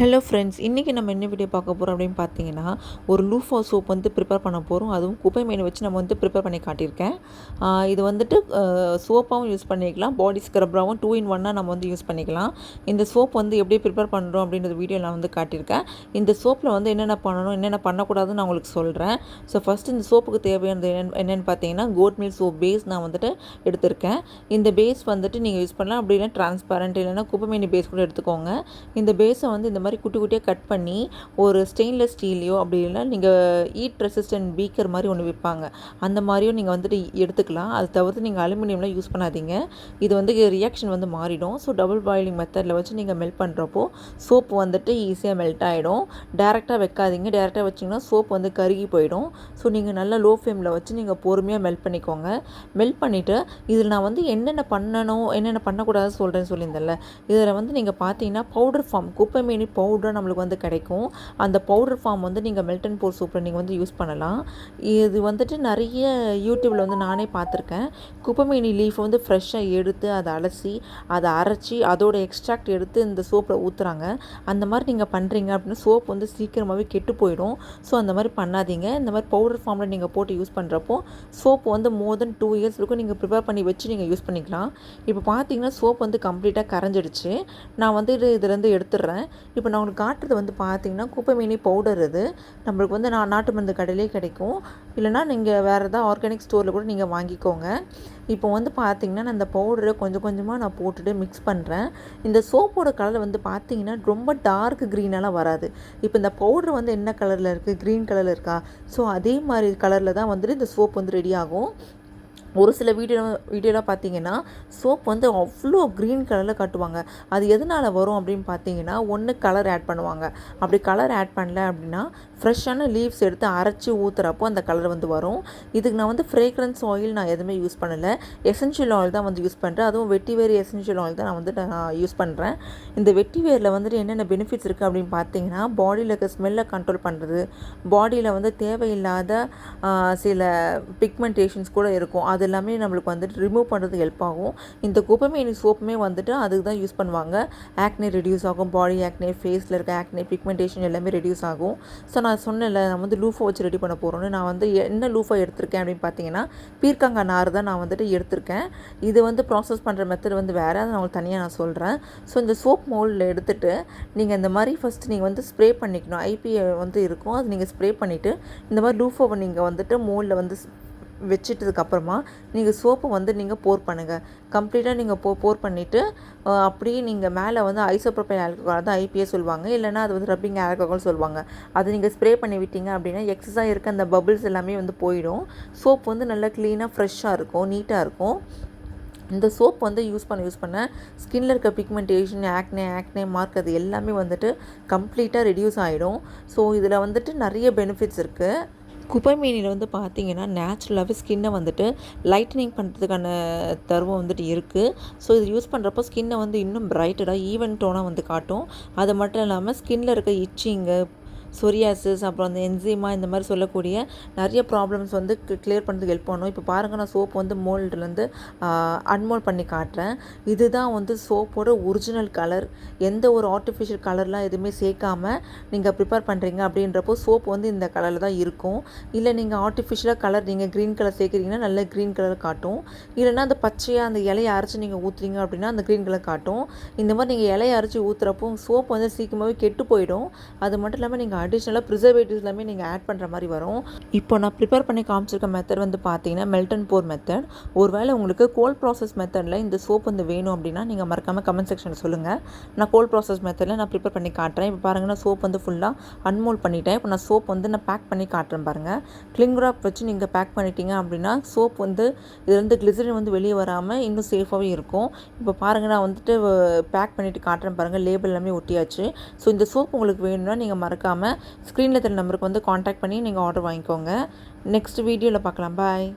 Hello friends, இன்றைக்கி நம்ம என்ன வீடியோ பார்க்க போகிறோம் அப்படின்னு பார்த்தீங்கன்னா, ஒரு லூஃபா சோப் வந்து ப்ரிப்பேர் பண்ண போகிறோம். அதுவும் குப்பை மேனி வச்சு நம்ம வந்து ப்ரிப்பேர் பண்ணி காட்டியிருக்கேன். இது வந்துட்டு சோப்பாகவும் யூஸ் பண்ணிக்கலாம், பாடி ஸ்க்ரப்பராகவும் 2 in 1 நம்ம வந்து யூஸ் பண்ணிக்கலாம். இந்த சோப் வந்து எப்படி ப்ரிப்பேர் பண்ணுறோம் அப்படின்ற வீடியோ நான் வந்து காட்டியிருக்கேன். இந்த சோப்பில் வந்து என்னென்ன பண்ணணும், என்னென்ன பண்ணக்கூடாதுன்னு நான் உங்களுக்கு சொல்கிறேன். ஸோ ஃபஸ்ட்டு இந்த சோப்புக்கு தேவையானது என்னென்னு பார்த்தீங்கன்னா, கோட் மில்க் சோப் பேஸ் நான் வந்துட்டு எடுத்திருக்கேன். இந்த பேஸ் வந்துட்டு நீங்கள் யூஸ் பண்ணலாம், அப்படி இல்லைனா டிரான்ஸ்பரண்ட் இல்லைனா குப்பை மேனி பேஸ் கூட எடுத்துக்கோங்க. இந்த பேஸை வந்து இந்த மாதிரி குட்டி குட்டியாக கட் பண்ணி ஒரு ஸ்டெயின்லெஸ் ஸ்டீலையோ அப்படி இல்லைனா நீங்கள் ஈட் ரெசிஸ்டன்ட் பீக்கர் மாதிரி ஒன்று விற்பாங்க, அந்த மாதிரியும் நீங்கள் வந்துட்டு எடுத்துக்கலாம். அது தவிர்த்து நீங்கள் அலுமினியம்லாம் யூஸ் பண்ணாதீங்க. இது வந்து ரியாக்ஷன் வந்து மாறிடும். ஸோ டபுள் பாயிலிங் மெத்தடில் வச்சு நீங்கள் மெல்ட் பண்ணுறப்போ சோப்பு வந்துட்டு ஈஸியாக மெல்ட் ஆகிடும். டேரெக்டாக வைக்காதீங்க, டேரெக்டாக வச்சிங்கன்னா சோப் வந்து கருகி போயிடும். ஸோ நீங்கள் நல்லா லோ ஃப்ளேமில் வச்சு நீங்கள் பொறுமையாக மெல்ட் பண்ணிக்கோங்க. மெல்ட் பண்ணிவிட்டு இதில் நான் வந்து என்னென்ன பண்ணணும் என்னென்ன பண்ணக்கூடாதுன்னு சொல்லியிருந்தேன்ல, இதில் வந்து நீங்கள் பார்த்தீங்கன்னா பவுடர் ஃபார்ம் குப்பை மேனி பவுடர் நம்மளுக்கு வந்து கிடைக்கும். அந்த பவுடர் ஃபார்ம் வந்து நீங்கள் மெல்ட் அண்ட் போர் சோப்பில் நீங்கள் வந்து யூஸ் பண்ணலாம். இது வந்துட்டு நிறைய யூடியூப்பில் வந்து நானே பார்த்துருக்கேன். குப்பைமேனி லீஃப் வந்து ஃப்ரெஷ்ஷாக எடுத்து அதை அலசி அதை அரைச்சி அதோட எக்ஸ்ட்ராக்ட் எடுத்து இந்த சோப்பில் ஊற்றுறாங்க. அந்த மாதிரி நீங்கள் பண்ணுறீங்க அப்படின்னா சோப் வந்து சீக்கிரமாகவே கெட்டு போயிடும். ஸோ அந்த மாதிரி பண்ணாதீங்க. இந்த மாதிரி பவுடர் ஃபார்மில் நீங்கள் போட்டு யூஸ் பண்ணுறப்போ சோப் வந்து மோர் தென் 2 years இருக்கும். நீங்கள் ப்ரிப்பேர் பண்ணி வச்சு நீங்கள் யூஸ் பண்ணிக்கலாம். இப்போ பார்த்தீங்கன்னா சோப் வந்து கம்ப்ளீட்டாக கரைஞ்சிடுச்சு. நான் வந்து இதுலேருந்து எடுத்துடுறேன். இப்போ நான் உங்களுக்கு காட்டுறது வந்து பார்த்தீங்கன்னா குப்பை மேனி பவுடர். இது நம்மளுக்கு வந்து நாட்டு மருந்து கடையிலே கிடைக்கும், இல்லைனா நீங்கள் வேறு ஏதாவது ஆர்கானிக் ஸ்டோரில் கூட நீங்கள் வாங்கிக்கோங்க. இப்போ வந்து பார்த்திங்கன்னா நான் இந்த பவுடரை கொஞ்சம் கொஞ்சமாக நான் போட்டுட்டு மிக்ஸ் பண்ணுறேன். இந்த சோப்போட கலர் வந்து பார்த்திங்கன்னா ரொம்ப டார்க் க்ரீனெல்லாம் வராது. இப்போ இந்த பவுடர் வந்து என்ன கலரில் இருக்குது, க்ரீன் கலரில் இருக்கா, ஸோ அதே மாதிரி கலரில் தான் வந்துட்டு இந்த சோப் வந்து ரெடி ஆகும். ஒரு சில வீடியோலாம் பார்த்தீங்கன்னா சோப் வந்து அவ்வளோ க்ரீன் கலரில் காட்டுவாங்க. அது எதனால் வரும் அப்படின்னு பார்த்தீங்கன்னா, ஒன்று கலர் ஆட் பண்ணுவாங்க. அப்படி கலர் ஆட் பண்ணல அப்படின்னா ஃப்ரெஷ்ஷான லீவ்ஸ் எடுத்து அரைச்சி ஊற்றுறப்போ அந்த கலர் வந்து வரும். இதுக்கு நான் வந்து ஃப்ரேக்ரன்ஸ் ஆயில் நான் எதுவுமே யூஸ் பண்ணலை, எசென்ஷியல் ஆயில் தான் வந்து யூஸ் பண்ணுறேன். அதுவும் வெட்டிவேர் எசென்ஷியல் ஆயில் தான் நான் யூஸ் பண்ணுறேன். இந்த வெட்டிவேரில் வந்துட்டு என்னென்ன பெனிஃபிட்ஸ் இருக்குது அப்படின்னு பார்த்தீங்கன்னா, பாடியில் இருக்க ஸ்மெல்லை கண்ட்ரோல் பண்ணுறது, பாடியில் வந்து தேவையில்லாத சில பிக்மெண்டேஷன்ஸ் கூட இருக்கும், அது எல்லாமே நம்மளுக்கு வந்துட்டு ரிமூவ் பண்ணுறது ஹெல்ப் ஆகும். இந்த குப்பைமேனி சோப்புமே வந்துட்டு அதுக்கு தான் யூஸ் பண்ணுவாங்க. ஆக்னே ரெடியூஸ் ஆகும், பாடி ஆக்னே, ஃபேஸில் இருக்க ஆக்னே, பிக்மெண்டேஷன் எல்லாமே ரெடியூஸ் ஆகும். ஸோ நான் சொன்னேன்ல, நான் வந்து லூஃபா வச்சு ரெடி பண்ண போகிறோன்னு. நான் வந்து என்ன லூஃபா எடுத்திருக்கேன் அப்படின்னு பார்த்தீங்கன்னா, பீர்க்கங்காய் நார் தான் நான் வந்துட்டு எடுத்திருக்கேன். இது வந்து ப்ராசஸ் பண்ணுற மெத்தட் வந்து வேறு, அதை நான் உங்களுக்கு தனியாக நான் சொல்கிறேன். ஸோ இந்த சோப் மோல்டில் எடுத்துகிட்டு நீங்கள் இந்த மாதிரி ஃபஸ்ட்டு நீங்கள் வந்து ஸ்ப்ரே பண்ணிக்கணும். ஐபிஏ வந்து இருக்கும், அது நீங்கள் ஸ்ப்ரே பண்ணிவிட்டு இந்த மாதிரி லூஃபாவை நீங்கள் வந்துட்டு மோல்டில் வந்து வச்சிட்டதுக்கப்புறமா நீங்கள் சோப்பை வந்து நீங்கள் போர் பண்ணுங்கள். கம்ப்ளீட்டாக நீங்கள் போர் பண்ணிவிட்டு அப்படியே நீங்கள் மேலே வந்து ஐசோப்ரோபைல் ஆல்கஹால் தான் ஐபிஏ சொல்லுவாங்க, இல்லைனா அது வந்து ரப்பிங் ஆல்கஹால் சொல்லுவாங்க. அதை நீங்கள் ஸ்ப்ரே பண்ணி விட்டீங்க அப்படின்னா எக்ஸஸாக இருக்க அந்த பபிள்ஸ் எல்லாமே வந்து போயிடும். சோப் வந்து நல்லா க்ளீனாக ஃப்ரெஷ்ஷாக இருக்கும், நீட்டாக இருக்கும். இந்த சோப் வந்து யூஸ் பண்ண ஸ்கின்னில் இருக்க பிக்மெண்டேஷன், ஆக்னே மார்க் அது எல்லாமே வந்துட்டு கம்ப்ளீட்டாக ரெடியூஸ் ஆகிடும். ஸோ இதில் வந்துட்டு நிறைய பெனிஃபிட்ஸ் இருக்குது. குப்பை மேனியில் வந்து பார்த்திங்கன்னா நேச்சுரலாகவே ஸ்கின்னை வந்துட்டு லைட்டனிங் பண்ணுறதுக்கான தருவம் வந்துட்டு இருக்குது. ஸோ இது யூஸ் பண்ணுறப்போ ஸ்கின்னை வந்து இன்னும் பிரைட்டடாக ஈவன் டோனாக வந்து காட்டும். அது மட்டும் இல்லாமல் ஸ்கின்னில் இருக்க இச்சிங்கு, சொரியாசிஸ், அப்புறம் அந்த என்சைமா, இந்த மாதிரி சொல்லக்கூடிய நிறைய ப்ராப்ளம்ஸ் வந்து கிளியர் பண்ணுறதுக்கு ஹெல்ப் பண்ணும். இப்போ பாருங்கள், நான் சோப் வந்து மோல்டுலேருந்து அன்மோல்ட் பண்ணி காட்டுறேன். இதுதான் வந்து சோப்போட ஒரிஜினல் கலர். எந்த ஒரு ஆர்டிஃபிஷியல் கலர்லாம் எதுவுமே சேர்க்காமல் நீங்கள் ப்ரிப்பேர் பண்ணுறீங்க அப்படின்றப்போ சோப் வந்து இந்த கலரில் தான் இருக்கும். இல்லை நீங்கள் ஆர்டிஃபிஷியலாக கலர் நீங்கள் க்ரீன் கலர் சேர்க்குறீங்கன்னா நல்ல க்ரீன் கலர் காட்டும். இல்லைனா அந்த பச்சையாக அந்த இலையை அரைச்சி நீங்கள் ஊற்றுறீங்க அப்படின்னா அந்த க்ரீன் கலர் காட்டும். இந்த மாதிரி நீங்கள் இலையை அரைச்சி ஊற்றுறப்போ சோப் வந்து சீக்கிரமாகவே கெட்டு போயிடும். அது மட்டும் இல்லாமல் நீங்கள் அடிஷ்னலாக ப்ரிசர்வேட்டிவ்ஸ் எல்லாமே நீங்கள் ஆட் பண்ணுற மாதிரி வரும். இப்போ நான் ப்ரிப்பேர் பண்ணி காமிச்சிருக்க மெத்தட் வந்து பார்த்தீங்கன்னா மெல்ட் அண்ட் போர் மெத்தட். ஒருவேளை உங்களுக்கு கோல்ட் ப்ராசஸ் மெத்தடில் இந்த சோப் வந்து வேணும் அப்படின்னா நீங்கள் மறக்காமல் கமெண்ட் செக்ஷனில் சொல்லுங்கள். நான் கோல்ட் ப்ராசஸ் மெத்தடில் நான் ப்ரிப்பேர் பண்ணி காட்டுறேன். இப்போ பாருங்கள், நான் சோப் வந்து ஃபுல்லாக அன்மோல்ட் பண்ணிட்டேன். இப்போ நான் சோப் வந்து நான் பேக் பண்ணி காட்டுறேன் பாருங்கள். கிளிங் ராப் வச்சு நீங்கள் பேக் பண்ணிட்டீங்க அப்படின்னா சோப் வந்து இதுலேருந்து கிளிசரின் வந்து வெளியே வராமல் இன்னும் சேஃபாகவே இருக்கும். இப்போ பாருங்கள், நான் வந்துட்டு பேக் பண்ணிவிட்டு காட்டுறேன் பாருங்கள். லேபிள் எல்லாமே ஒட்டியாச்சு. ஸோ இந்த சோப் உங்களுக்கு வேணும்னா நீங்கள் மறக்காமல் ஸ்க்ரீனில் தெரிய நம்பருக்கு வந்து காண்டாக்ட் பண்ணி நீங்கள் ஆர்டர் வாங்கிக்கோங்க. நெக்ஸ்ட் வீடியோவில் பார்க்கலாம். பாய்.